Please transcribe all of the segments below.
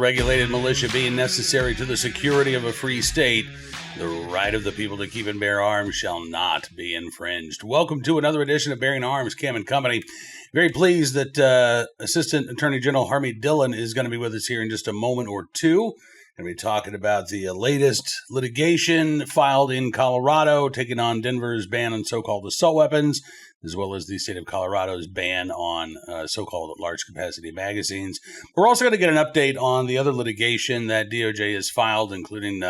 regulated militia being necessary to the security of a free state, the right of the people to keep and bear arms shall not be infringed. Welcome to another edition of Bearing Arms, Cam and Company. Very pleased that Assistant Attorney General Harmeet Dhillon is going to be with us here in just a moment or two. Going to be talking about the latest litigation filed in Colorado, taking on Denver's ban on so-called assault weapons, as well as the state of Colorado's ban on so-called large-capacity magazines. We're also going to get an update on the other litigation that DOJ has filed, including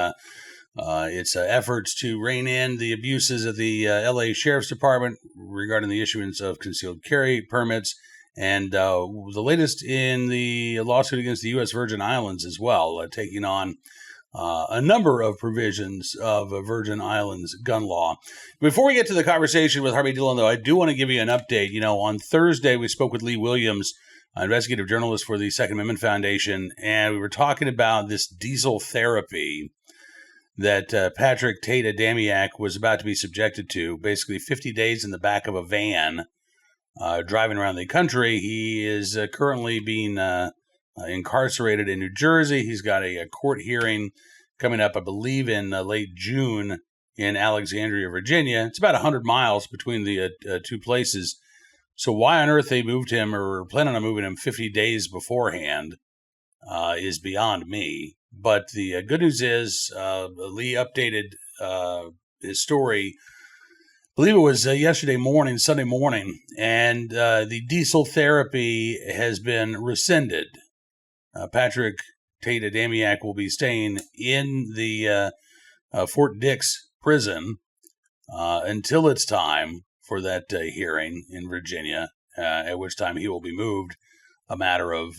its efforts to rein in the abuses of the LA Sheriff's Department regarding the issuance of concealed carry permits, and the latest in the lawsuit against the U.S. Virgin Islands as well, taking on a number of provisions of Virgin Islands gun law. Before we get to the conversation with Harmeet Dhillon, though, I do want to give you an update. You know, on Thursday, we spoke with Lee Williams, investigative journalist for the Second Amendment Foundation, and we were talking about this diesel therapy that Patrick Tate Demiac was about to be subjected to, basically 50 days in the back of a van driving around the country. He is currently being incarcerated in New Jersey. He's got a court hearing coming up, I believe, in late June in Alexandria, Virginia. It's about 100 miles between the two places. So why on earth they moved him or planning on moving him 50 days beforehand is beyond me. But the good news is Lee updated his story, I believe it was yesterday morning, Sunday morning, and the diesel therapy has been rescinded. Patrick Tate Demiac will be staying in the Fort Dix prison until it's time for that hearing in Virginia, at which time he will be moved a matter of,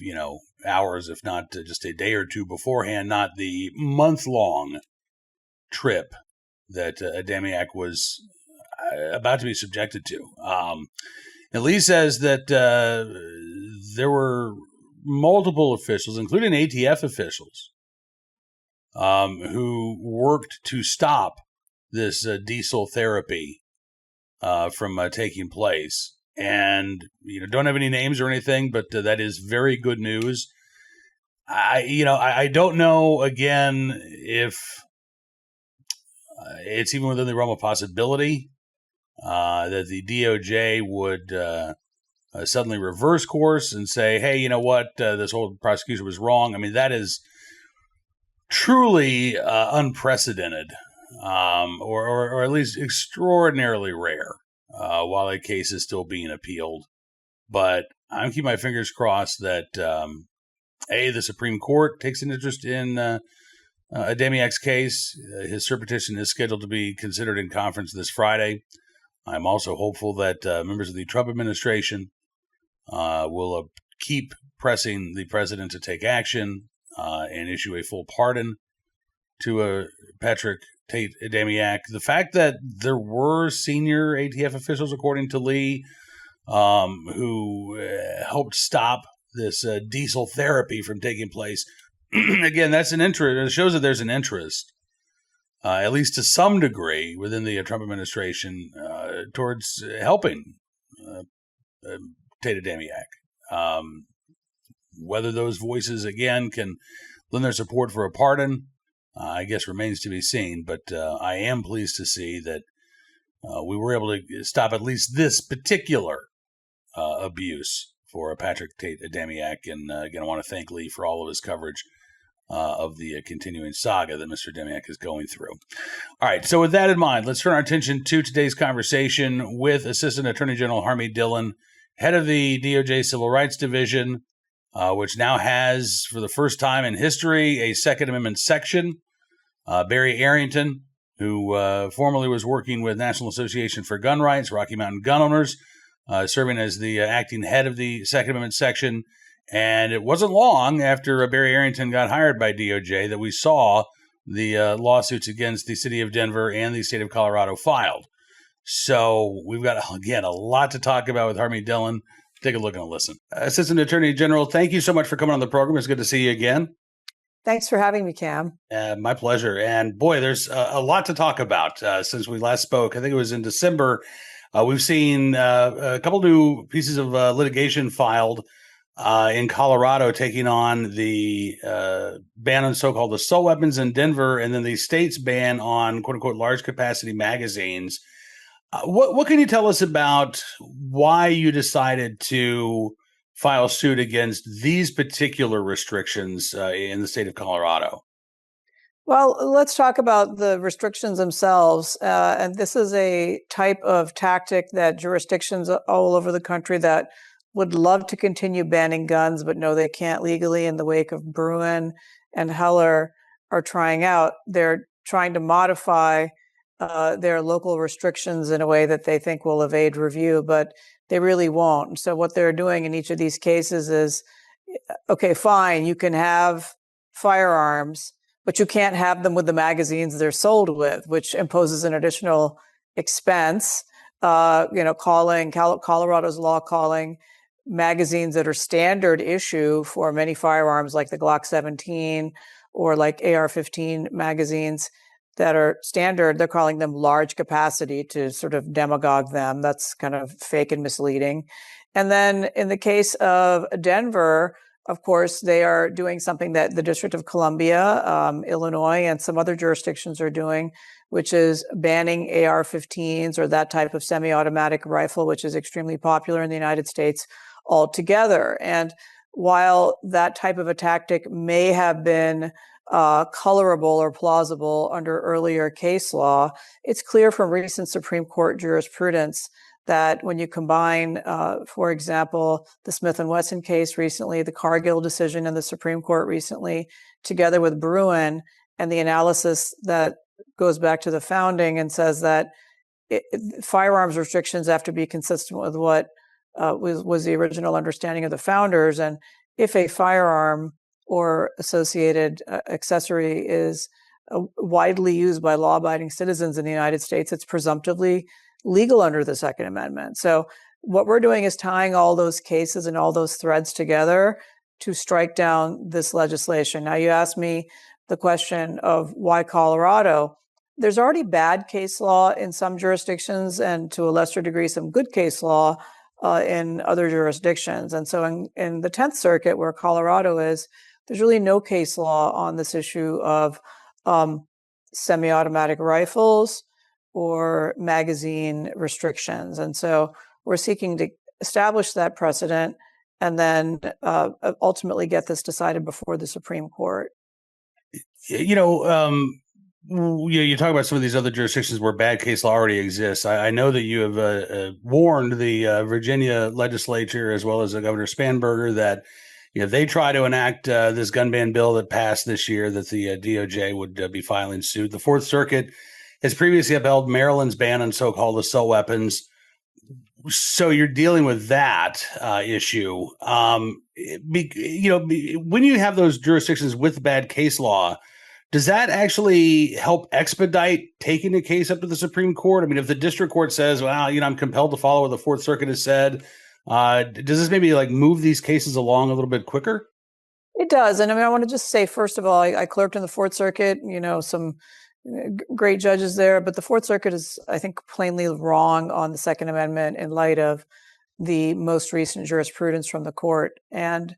hours, if not just a day or two beforehand, not the month-long trip that Demiac was about to be subjected to. And Lee says that there were multiple officials, including ATF officials, who worked to stop this diesel therapy from taking place. And don't have any names or anything, but that is very good news. I don't know again if it's even within the realm of possibility that the DOJ would suddenly reverse course and say, hey, you know what, this whole prosecution was wrong. I mean, that is truly unprecedented, or at least extraordinarily rare. While a case is still being appealed. But I'm keeping my fingers crossed that, the Supreme Court takes an interest in Demiac's case. His cert petition is scheduled to be considered in conference this Friday. I'm also hopeful that members of the Trump administration will keep pressing the president to take action and issue a full pardon to Patrick Tate Demiac. The fact that there were senior ATF officials, according to Lee, who helped stop this diesel therapy from taking place, again, that's an interest. It shows that there's an interest, at least to some degree, within the Trump administration towards helping Tate Demiac. Whether those voices, again, can lend their support for a pardon, I guess remains to be seen, but I am pleased to see that we were able to stop at least this particular abuse for Patrick Tate Demiac. And again, I want to thank Lee for all of his coverage of the continuing saga that Mr. Demiac is going through. All right, so with that in mind, let's turn our attention to today's conversation with Assistant Attorney General Harmeet Dhillon, head of the DOJ Civil Rights Division, which now has, for the first time in history, a Second Amendment section. Barry Arrington, who formerly was working with National Association for Gun Rights, Rocky Mountain Gun Owners, serving as the acting head of the Second Amendment section. And it wasn't long after Barry Arrington got hired by DOJ that we saw the lawsuits against the city of Denver and the state of Colorado filed. So we've got, again, a lot to talk about with Harmeet Dhillon. Take a look and a listen. Assistant Attorney General, thank you so much for coming on the program. It's good to see you again. Thanks for having me, Cam. My pleasure. And boy, there's a lot to talk about since we last spoke. I think it was in December. We've seen a couple new pieces of litigation filed in Colorado taking on the ban on so-called assault weapons in Denver, and then the state's ban on quote-unquote large capacity magazines. What can you tell us about why you decided to file suit against these particular restrictions in the state of Colorado? Well, let's talk about the restrictions themselves. And this is a type of tactic that jurisdictions all over the country that would love to continue banning guns, but no, they can't legally in the wake of Bruin and Heller are trying out. They're trying to modify their local restrictions in a way that they think will evade review, but they really won't. So what they're doing in each of these cases is, okay, fine, you can have firearms, but you can't have them with the magazines they're sold with, which imposes an additional expense. Colorado's law calling magazines that are standard issue for many firearms, like the Glock 17 or like AR-15 magazines that are standard, they're calling them large capacity to sort of demagogue them. That's kind of fake and misleading. And then in the case of Denver, of course, they are doing something that the District of Columbia, Illinois, and some other jurisdictions are doing, which is banning AR-15s or that type of semi-automatic rifle, which is extremely popular in the United States altogether. And while that type of a tactic may have been colorable or plausible under earlier case law, it's clear from recent Supreme Court jurisprudence that when you combine, for example, the Smith & Wesson case recently, the Cargill decision in the Supreme Court recently, together with Bruin and the analysis that goes back to the founding and says that firearms restrictions have to be consistent with what was the original understanding of the founders. And if a firearm or associated accessory is widely used by law-abiding citizens in the United States, it's presumptively legal under the Second Amendment. So what we're doing is tying all those cases and all those threads together to strike down this legislation. Now, you asked me the question of why Colorado. There's already bad case law in some jurisdictions and to a lesser degree, some good case law in other jurisdictions. And so in the 10th Circuit, where Colorado is, there's really no case law on this issue of semi-automatic rifles or magazine restrictions. And so we're seeking to establish that precedent and then ultimately get this decided before the Supreme Court. You talk about some of these other jurisdictions where bad case law already exists. I know that you have warned the Virginia legislature as well as Governor Spanberger that they try to enact this gun ban bill that passed this year, that the DOJ would be filing suit. The Fourth Circuit has previously upheld Maryland's ban on so-called assault weapons. So you're dealing with that issue. When you have those jurisdictions with bad case law, does that actually help expedite taking a case up to the Supreme Court? I mean, if the district court says, well, I'm compelled to follow what the Fourth Circuit has said, does this maybe move these cases along a little bit quicker? It does. And I want to just say, first of all, I clerked in the Fourth Circuit, some great judges there, but the Fourth Circuit is, I think, plainly wrong on the Second Amendment in light of the most recent jurisprudence from the court and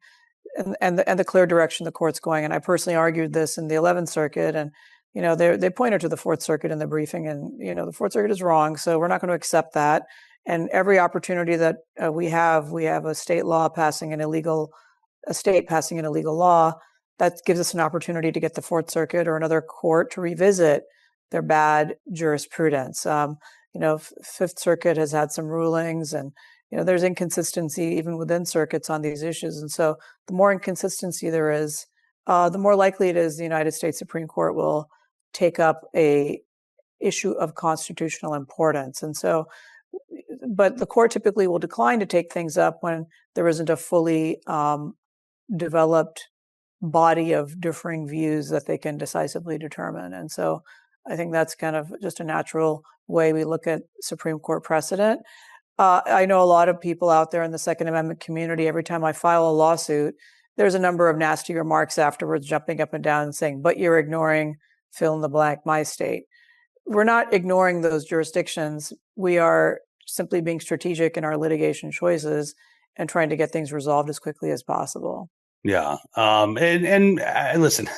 the clear direction the court's going. And I personally argued this in the 11th Circuit, and they pointed to the Fourth Circuit in the briefing, and the Fourth Circuit is wrong, so we're not going to accept that. And every opportunity that we have a state passing an illegal law that gives us an opportunity to get the Fourth Circuit or another court to revisit their bad jurisprudence. Fifth Circuit has had some rulings, and there's inconsistency even within circuits on these issues. And so the more inconsistency there is, the more likely it is the United States Supreme Court will take up a issue of constitutional importance. And so, but the court typically will decline to take things up when there isn't a fully developed body of differing views that they can decisively determine. And so I think that's kind of just a natural way we look at Supreme Court precedent. I know a lot of people out there in the Second Amendment community, every time I file a lawsuit, there's a number of nasty remarks afterwards, jumping up and down and saying, but you're ignoring fill in the blank, my state. We're not ignoring those jurisdictions. We are simply being strategic in our litigation choices and trying to get things resolved as quickly as possible. Yeah. Listen,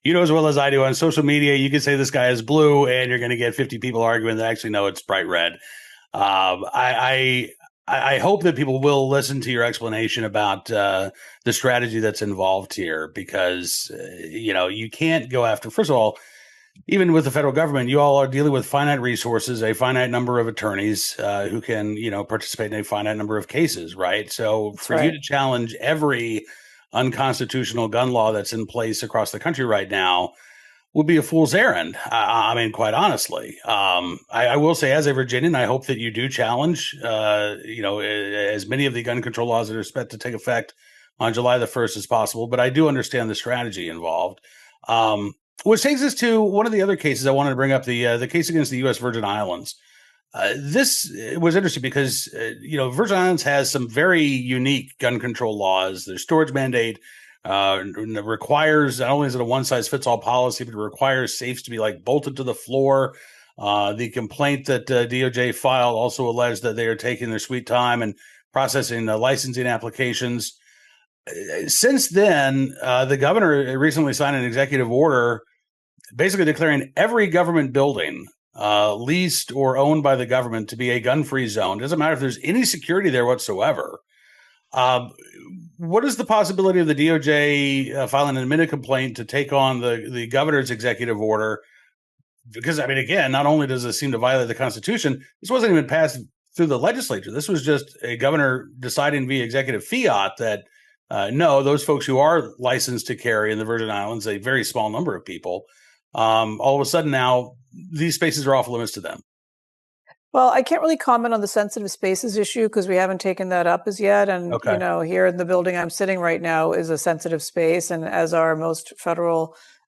you know as well as I do, on social media, you can say this guy is blue and you're going to get 50 people arguing that actually no, it's bright red. I hope that people will listen to your explanation about the strategy that's involved here, because, you can't go after, first of all, even with the federal government, you all are dealing with finite resources, a finite number of attorneys who can, participate in a finite number of cases, right? So That's for you right. to challenge every unconstitutional gun law that's in place across the country right now would be a fool's errand. I mean, quite honestly, I will say, as a Virginian, I hope that you do challenge, as many of the gun control laws that are set to take effect on July the 1st as possible. But I do understand the strategy involved. Which takes us to one of the other cases I wanted to bring up, the case against the U.S. Virgin Islands. This was interesting because, Virgin Islands has some very unique gun control laws. Their storage mandate requires, not only is it a one-size-fits-all policy, but it requires safes to be bolted to the floor. The complaint that DOJ filed also alleged that they are taking their sweet time and processing licensing applications. Since then, the governor recently signed an executive order basically declaring every government building leased or owned by the government to be a gun-free zone. It doesn't matter if there's any security there whatsoever. What is the possibility of the DOJ filing an admitted complaint to take on the governor's executive order? Because, I mean, again, not only does it seem to violate the Constitution, this wasn't even passed through the legislature. This was just a governor deciding via executive fiat that no, those folks who are licensed to carry in the Virgin Islands, a very small number of people, all of a sudden now these spaces are off limits to them. Well, I can't really comment on the sensitive spaces issue because we haven't taken that up as yet. And, Okay. Here in the building I'm sitting right now is a sensitive space. And as are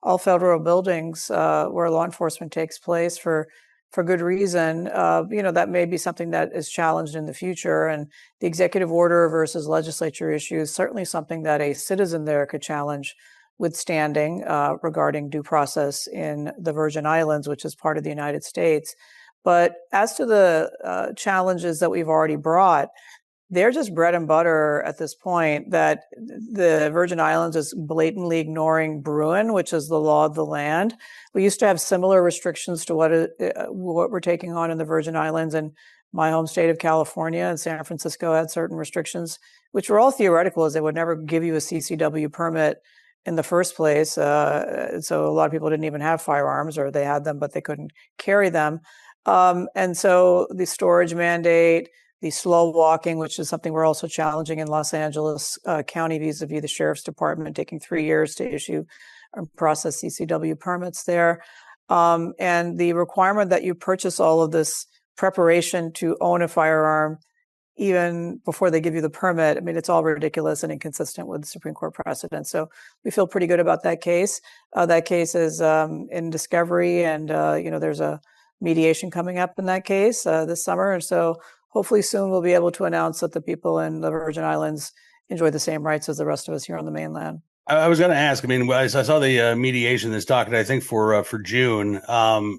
all federal buildings where law enforcement takes place for good reason, that may be something that is challenged in the future. And the executive order versus legislature issue is certainly something that a citizen there could challenge withstanding regarding due process in the Virgin Islands, which is part of the United States. But as to the challenges that we've already brought, they're just bread and butter at this point, that the Virgin Islands is blatantly ignoring Bruin, which is the law of the land. We used to have similar restrictions to what we're taking on in the Virgin Islands, and my home state of California and San Francisco had certain restrictions, which were all theoretical, as they would never give you a CCW permit in the first place. So a lot of people didn't even have firearms, or they had them, but they couldn't carry them. And so the storage mandate, the slow walking, which is something we're also challenging in Los Angeles County vis-a-vis the Sheriff's Department, taking 3 years to issue and process CCW permits there. And the requirement that you purchase all of this preparation to own a firearm even before they give you the permit. I mean, it's all ridiculous and inconsistent with the Supreme Court precedent. So we feel pretty good about that case. That case is in discovery, and, there's a mediation coming up in that case this summer. And so hopefully soon we'll be able to announce that the people in the Virgin Islands enjoy the same rights as the rest of us here on the mainland. I was going to ask, I mean, I saw the mediation that's docket, I think, for June.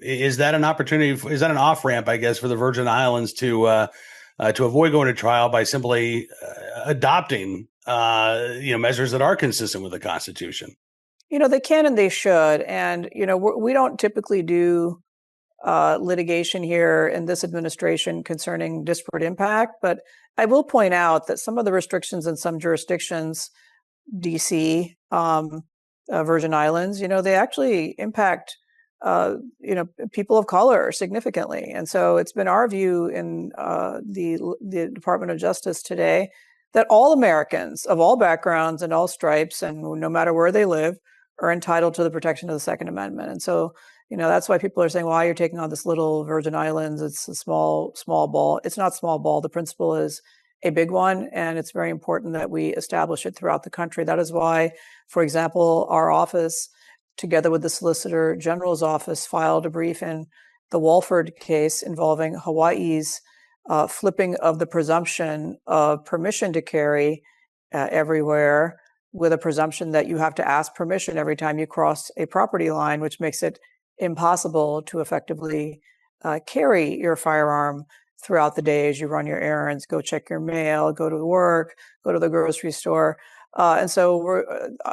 Is that an opportunity? Is that an off-ramp, I guess, for the Virgin Islands to avoid going to trial by simply adopting, measures that are consistent with the Constitution? They can and they should. And, we don't typically do litigation here in this administration concerning disparate impact. But I will point out that some of the restrictions in some jurisdictions, DC, Virgin Islands, they actually impact, people of color significantly. And so it's been our view in the Department of Justice today that all Americans of all backgrounds and all stripes, and no matter where they live, are entitled to the protection of the Second Amendment. And so, that's why people are saying, why you're taking on this little Virgin Islands, it's a small ball. It's not small ball. The principle is a big one, and it's very important that we establish it throughout the country. That is why, for example, our office, together with the Solicitor General's office, filed a brief in the Walford case involving Hawaii's flipping of the presumption of permission to carry everywhere, with a presumption that you have to ask permission every time you cross a property line, which makes it impossible to effectively carry your firearm throughout the day as you run your errands, go check your mail, go to work, go to the grocery store. And so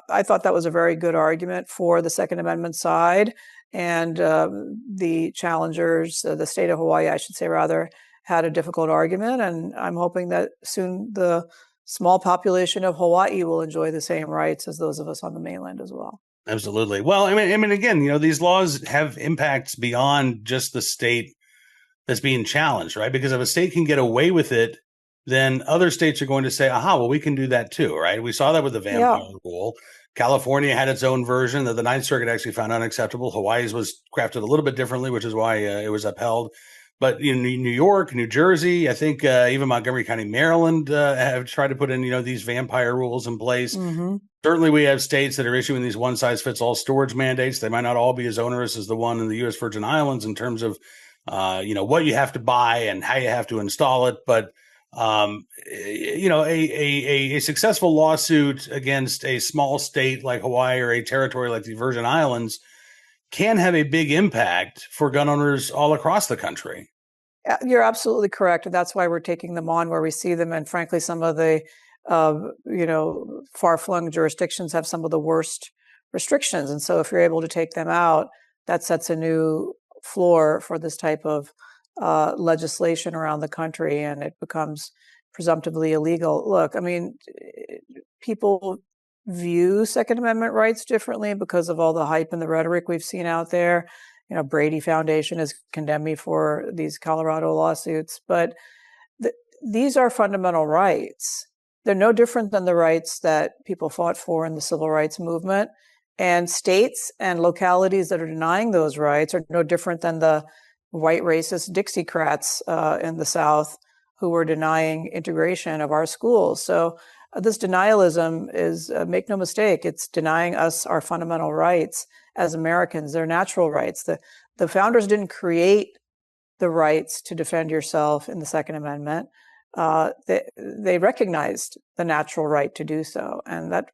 I thought that was a very good argument for the Second Amendment side. And the challengers, the state of Hawaii, I should say rather, had a difficult argument. And I'm hoping that soon the small population of Hawaii will enjoy the same rights as those of us on the mainland as well. Absolutely. Well, I mean, again, these laws have impacts beyond just the state that's being challenged, right? Because if a state can get away with it, then other states are going to say, aha, well, we can do that too, right? We saw that with the vampire rule. California had its own version that the Ninth Circuit actually found unacceptable. Hawaii's was crafted a little bit differently, which is why it was upheld. But in New York, New Jersey, I think even Montgomery County, Maryland have tried to put in, these vampire rules in place. Mm-hmm. Certainly, we have states that are issuing these one-size-fits-all storage mandates. They might not all be as onerous as the one in the U.S. Virgin Islands in terms of, what you have to buy and how you have to install it. But, a successful lawsuit against a small state like Hawaii or a territory like the Virgin Islands can have a big impact for gun owners all across the country. You're absolutely correct. And that's why we're taking them on where we see them. And frankly, some of the far-flung jurisdictions have some of the worst restrictions. And so if you're able to take them out, that sets a new floor for this type of legislation around the country, and it becomes presumptively illegal. Look, I mean, people view Second Amendment rights differently because of all the hype and the rhetoric we've seen out there. Brady Foundation has condemned me for these Colorado lawsuits, but these are fundamental rights. They're no different than the rights that people fought for in the civil rights movement. And states and localities that are denying those rights are no different than the white racist Dixiecrats in the South who were denying integration of our schools. So this denialism is, make no mistake, it's denying us our fundamental rights as Americans. They're natural rights. The founders didn't create the rights to defend yourself in the Second Amendment. They recognized the natural right to do so. And that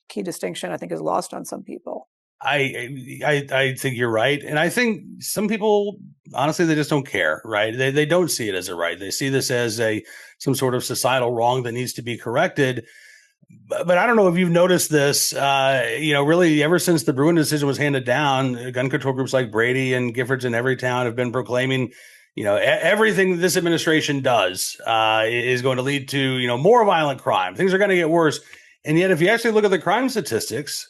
key distinction, I think, is lost on some people. I think you're right. And I think some people, honestly, they just don't care, right? They don't see it as a right. They see this as some sort of societal wrong that needs to be corrected. But I don't know if you've noticed this, really ever since the Bruin decision was handed down, gun control groups like Brady and Giffords in every town have been proclaiming, everything this administration does is going to lead to, more violent crime. Things are going to get worse. And yet, if you actually look at the crime statistics,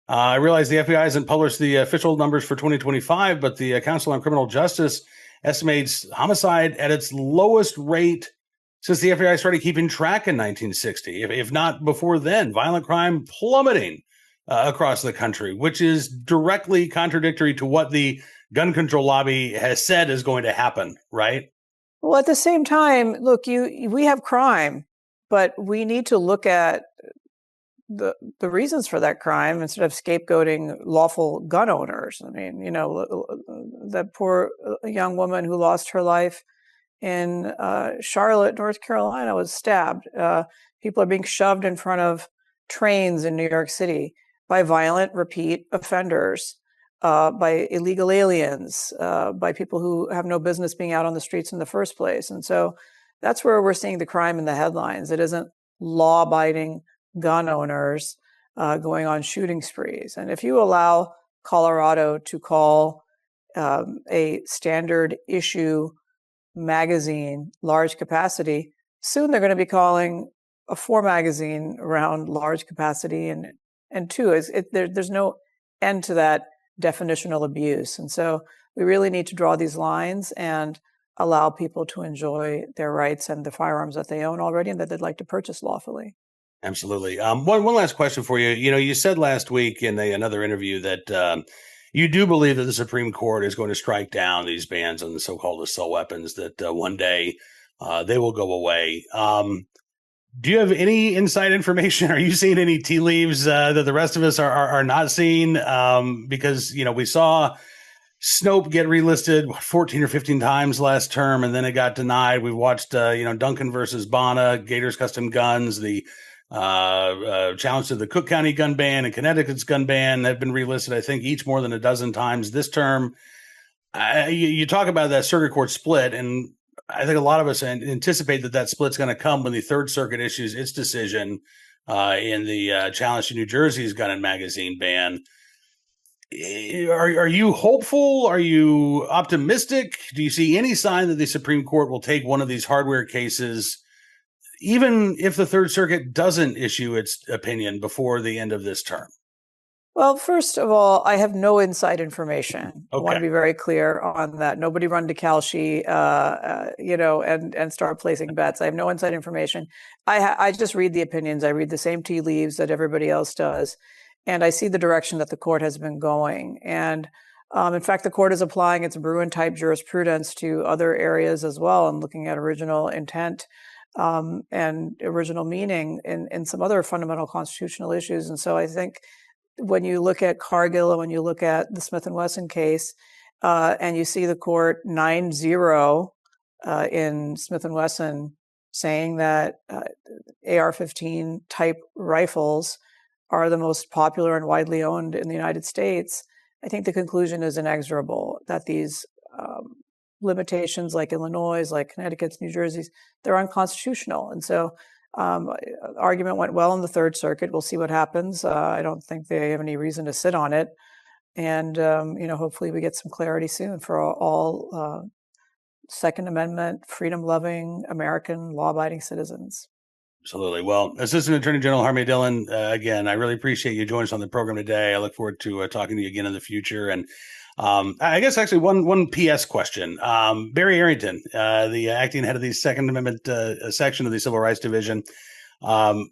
I realize the FBI hasn't published the official numbers for 2025, but the Council on Criminal Justice estimates homicide at its lowest rate since the FBI started keeping track in 1960, if not before then. Violent crime plummeting across the country, which is directly contradictory to what the gun control lobby has said is going to happen, right? Well, at the same time, look, we have crime, but we need to look at the reasons for that crime instead of scapegoating lawful gun owners. I mean, that poor young woman who lost her life in Charlotte, North Carolina, was stabbed. People are being shoved in front of trains in New York City by violent repeat offenders, by illegal aliens, by people who have no business being out on the streets in the first place. And so that's where we're seeing the crime in the headlines. It isn't law-abiding gun owners going on shooting sprees. And if you allow Colorado to call a standard issue magazine large capacity, soon they're going to be calling a 4 magazine around large capacity and 2. There's no end to that definitional abuse. And so we really need to draw these lines and allow people to enjoy their rights and the firearms that they own already and that they'd like to purchase lawfully. Absolutely. One last question for you. You said last week in another interview that you do believe that the Supreme Court is going to strike down these bans on the so-called assault weapons, that one day they will go away. Do you have any inside information? Are you seeing any tea leaves that the rest of us are not seeing? Because, we saw Snope get relisted 14 or 15 times last term, and then it got denied. We've watched, Duncan versus Bonner, Gators Custom Guns, the challenge to the Cook County gun ban and Connecticut's gun ban have been relisted, I think, each more than a dozen times this term. You talk about that circuit court split, and I think a lot of us anticipate that split's going to come when the Third Circuit issues its decision in the challenge to New Jersey's gun and magazine ban. Are you hopeful? Are you optimistic? Do you see any sign that the Supreme Court will take one of these hardware cases, even if the Third Circuit doesn't issue its opinion before the end of this term? Well, first of all, I have no inside information. Okay. I want to be very clear on that. Nobody run to Kalshi, and start placing bets. I have no inside information. I just read the opinions. I read the same tea leaves that everybody else does, and I see the direction that the court has been going. And in fact, the court is applying its Bruin-type jurisprudence to other areas as well, and looking at original intent and original meaning in some other fundamental constitutional issues. And so I think, when you look at Cargill and when you look at the Smith & Wesson case, and you see the court 9-0 in Smith & Wesson saying that AR-15 type rifles are the most popular and widely owned in the United States, I think the conclusion is inexorable, that these limitations like Illinois', like Connecticut's, New Jersey's, they're unconstitutional. And so argument went well in the Third Circuit. We'll see what happens. I don't think they have any reason to sit on it. And, hopefully we get some clarity soon for all Second Amendment, freedom-loving American law-abiding citizens. Absolutely. Well, Assistant Attorney General Harmeet Dhillon, again, I really appreciate you joining us on the program today. I look forward to talking to you again in the future. And I guess actually one PS question. Barry Arrington, the acting head of the Second Amendment section of the Civil Rights Division, how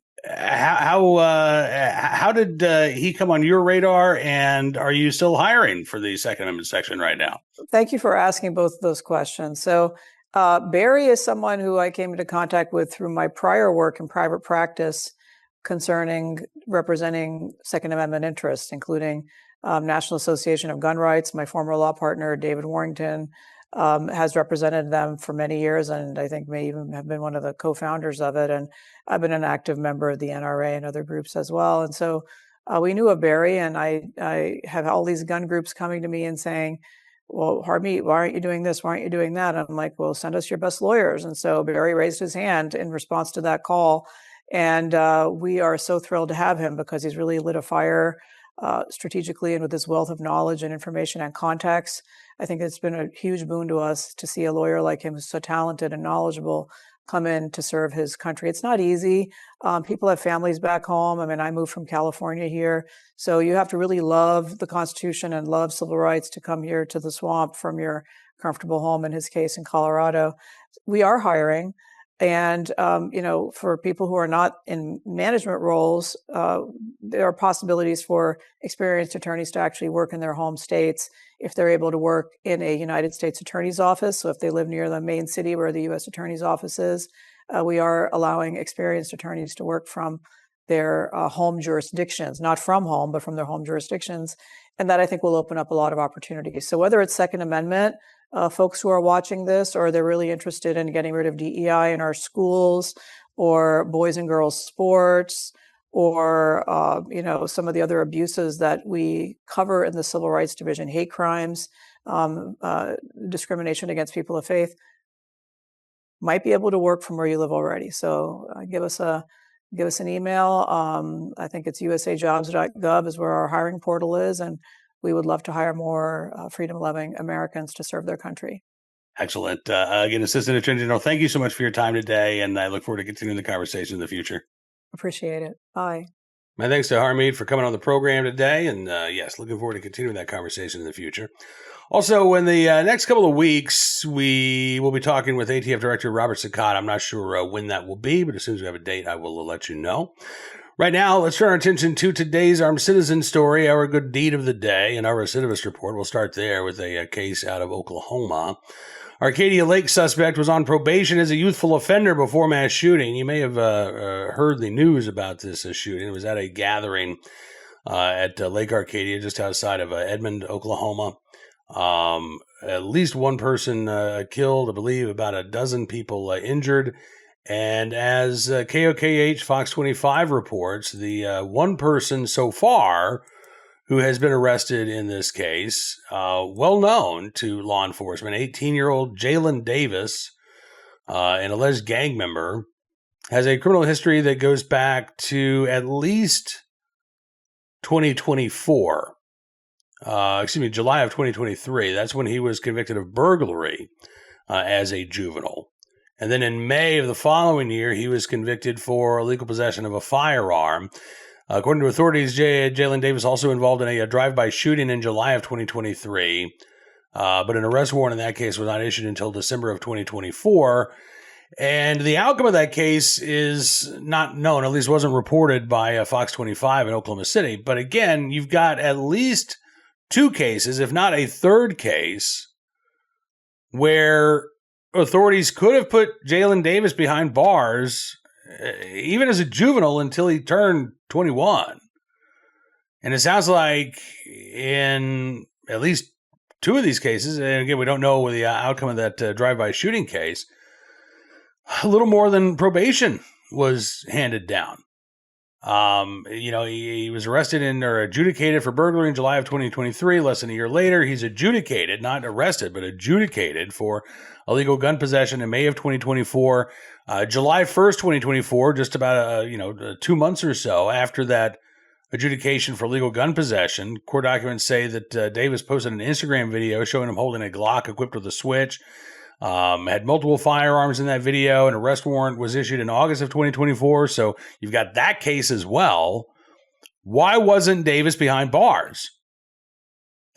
did he come on your radar, and are you still hiring for the Second Amendment section right now? Thank you for asking both of those questions. So Barry is someone who I came into contact with through my prior work in private practice concerning representing Second Amendment interests, including National Association of Gun Rights. My former law partner, David Warrington, has represented them for many years, and I think may even have been one of the co-founders of it. And I've been an active member of the NRA and other groups as well. And so we knew of Barry, and I have all these gun groups coming to me and saying, well, Harmeet, why aren't you doing this? Why aren't you doing that? I'm like, well, send us your best lawyers. And so Barry raised his hand in response to that call. And we are so thrilled to have him, because he's really lit a fire strategically and with his wealth of knowledge and information and context. I think it's been a huge boon to us to see a lawyer like him who's so talented and knowledgeable come in to serve his country. It's not easy. People have families back home. I mean, I moved from California here. So you have to really love the Constitution and love civil rights to come here to the swamp from your comfortable home, in his case, in Colorado. We are hiring. And, for people who are not in management roles, there are possibilities for experienced attorneys to actually work in their home states if they're able to work in a United States Attorney's office. So if they live near the main city where the U.S. Attorney's office is, we are allowing experienced attorneys to work from their home jurisdictions, not from home, but from their home jurisdictions. And that, I think, will open up a lot of opportunities. So whether it's Second Amendment, folks who are watching this, or they're really interested in getting rid of DEI in our schools, or boys and girls sports, or some of the other abuses that we cover in the Civil Rights Division, hate crimes, discrimination against people of faith, might be able to work from where you live already. So give us an email. I think it's usajobs.gov is where our hiring portal is, and we would love to hire more freedom-loving Americans to serve their country. Excellent. Again, Assistant Attorney General, thank you so much for your time today, and I look forward to continuing the conversation in the future. Appreciate it. Bye. My thanks to Harmeet for coming on the program today, and yes, looking forward to continuing that conversation in the future. Also, in the next couple of weeks, we will be talking with ATF Director Robert Saccata. I'm not sure when that will be, but as soon as we have a date, I will let you know. Right now, let's turn our attention to today's armed citizen story, our good deed of the day, and our recidivist report. We'll start there with a case out of Oklahoma. Arcadia Lake suspect was on probation as a youthful offender before mass shooting. You may have heard the news about this shooting. It was at a gathering at Lake Arcadia, just outside of Edmond, Oklahoma. At least one person killed, I believe about a dozen people injured. And as KOKH Fox 25 reports, the one person so far who has been arrested in this case, well known to law enforcement, 18-year-old Jalen Davis, an alleged gang member, has a criminal history that goes back to at least 2024. July of 2023. That's when he was convicted of burglary as a juvenile. And then in May of the following year, he was convicted for illegal possession of a firearm. According to authorities, Jalen Davis also involved in a drive-by shooting in July of 2023, but an arrest warrant in that case was not issued until December of 2024. And the outcome of that case is not known, at least wasn't reported by Fox 25 in Oklahoma City. But again, you've got at least two cases, if not a third case, where authorities could have put Jalen Davis behind bars, even as a juvenile, until he turned 21. And it sounds like in at least two of these cases, and again, we don't know the outcome of that drive-by shooting case, a little more than probation was handed down. He was arrested or adjudicated for burglary in July of 2023. Less than a year later, he's adjudicated, not arrested, but adjudicated for illegal gun possession in May of 2024. July 1st, 2024, just about 2 months or so after that adjudication for illegal gun possession, court documents say that Davis posted an Instagram video showing him holding a Glock equipped with a switch. Had multiple firearms in that video. An arrest warrant was issued in August of 2024. So you've got that case as well. Why wasn't Davis behind bars?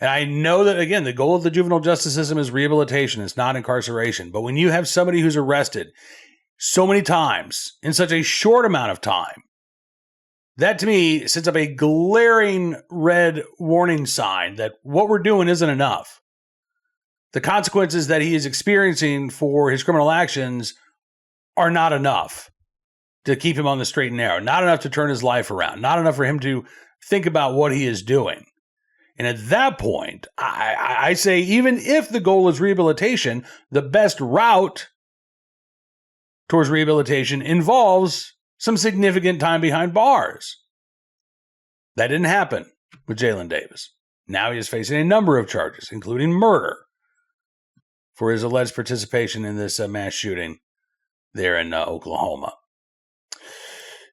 And I know that, again, the goal of the juvenile justice system is rehabilitation. It's not incarceration. But when you have somebody who's arrested so many times in such a short amount of time, that to me sets up a glaring red warning sign that what we're doing isn't enough. The consequences that he is experiencing for his criminal actions are not enough to keep him on the straight and narrow, not enough to turn his life around, not enough for him to think about what he is doing. And at that point, I say, even if the goal is rehabilitation, the best route towards rehabilitation involves some significant time behind bars. That didn't happen with Jalen Davis. Now he is facing a number of charges, including murder, for his alleged participation in this mass shooting there in Oklahoma.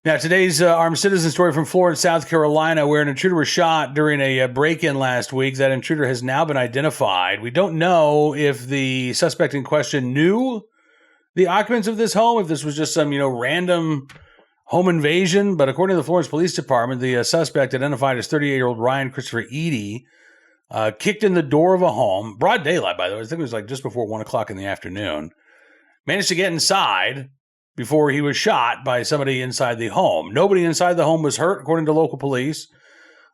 Now, today's armed citizen story from Florence, South Carolina, where an intruder was shot during a break-in last week. That intruder has now been identified. We don't know if the suspect in question knew the occupants of this home, if this was just some, random home invasion. But according to the Florence Police Department, the suspect, identified as 38-year-old Ryan Christopher Eady, kicked in the door of a home, broad daylight, by the way. I think it was just before 1 o'clock in the afternoon. Managed to get inside before he was shot by somebody inside the home. Nobody inside the home was hurt, according to local police.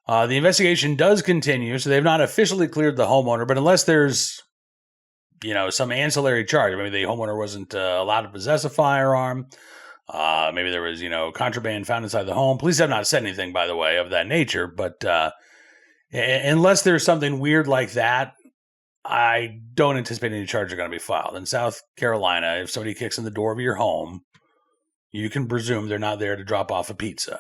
The investigation does continue, so they've not officially cleared the homeowner, but unless there's, some ancillary charge, maybe the homeowner wasn't allowed to possess a firearm, maybe there was, contraband found inside the home. Police have not said anything, by the way, of that nature, but unless there's something weird like that, I don't anticipate any charges are going to be filed. In South Carolina, if somebody kicks in the door of your home, you can presume they're not there to drop off a pizza.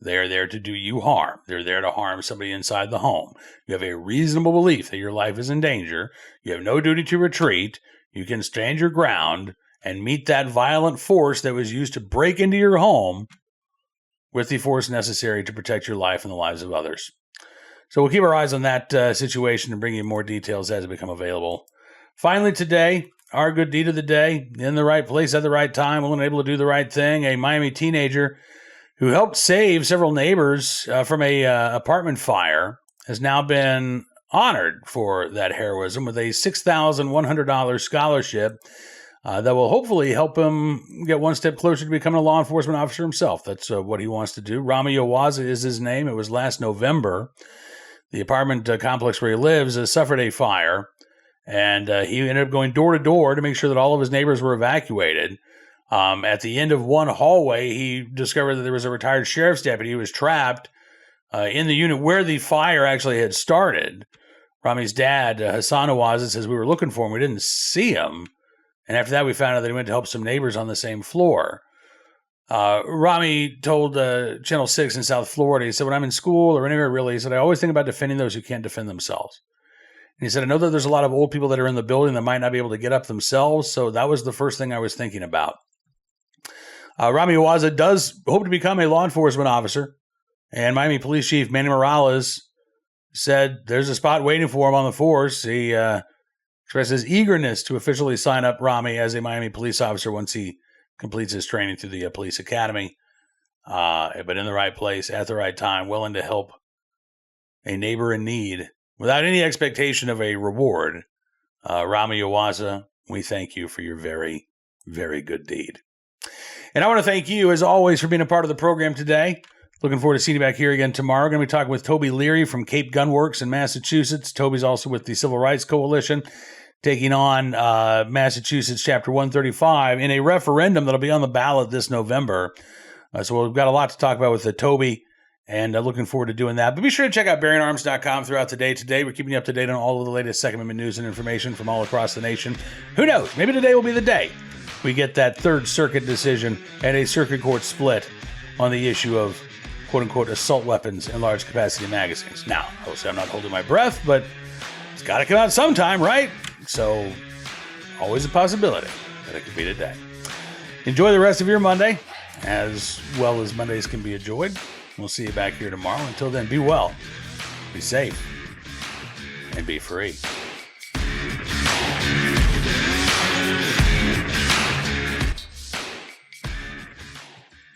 They're there to do you harm. They're there to harm somebody inside the home. You have a reasonable belief that your life is in danger. You have no duty to retreat. You can stand your ground and meet that violent force that was used to break into your home with the force necessary to protect your life and the lives of others. So we'll keep our eyes on that situation and bring you more details as they become available. Finally today, our good deed of the day, in the right place at the right time, willing and able to do the right thing. A Miami teenager who helped save several neighbors from a apartment fire has now been honored for that heroism with a $6,100 scholarship that will hopefully help him get one step closer to becoming a law enforcement officer himself. That's what he wants to do. Rami Owaza is his name. It was last November. The apartment complex where he lives suffered a fire, and he ended up going door to door to make sure that all of his neighbors were evacuated. At the end of one hallway, he discovered that there was a retired sheriff's deputy who was trapped in the unit where the fire actually had started. Rami's dad, Hassan Owaza, says, "We were looking for him. We didn't see him. And after that, we found out that he went to help some neighbors on the same floor." Rami told Channel 6 in South Florida, he said, "When I'm in school or anywhere really, he said, I always think about defending those who can't defend themselves." he said, I know that there's a lot of old people that are in the building that might not be able to get up themselves. So that was the first thing I was thinking about. Rami Awaza does hope to become a law enforcement officer. And Miami Police Chief Manny Morales said there's a spot waiting for him on the force. He expressed his eagerness to officially sign up Rami as a Miami police officer once he completes his training through the police academy. But in the right place at the right time, willing to help a neighbor in need without any expectation of a reward. Rami Awaza, we thank you for your very, very good deed. And I want to thank you, as always, for being a part of the program today. Looking forward to seeing you back here again tomorrow. We're going to be talking with Toby Leary from Cape Gunworks in Massachusetts. Toby's also with the Civil Rights Coalition, taking on Massachusetts Chapter 135 in a referendum that'll be on the ballot this November. So we've got a lot to talk about with Toby, and looking forward to doing that. But be sure to check out BearingArms.com throughout the day today. We're keeping you up to date on all of the latest Second Amendment news and information from all across the nation. Who knows? Maybe today will be the day we get that Third Circuit decision and a circuit court split on the issue of quote-unquote assault weapons and large-capacity magazines. Now, obviously I'm not holding my breath, but it's got to come out sometime, right? So, always a possibility that it could be today. Enjoy the rest of your Monday, as well as Mondays can be enjoyed. We'll see you back here tomorrow. Until then, be well, be safe, and be free.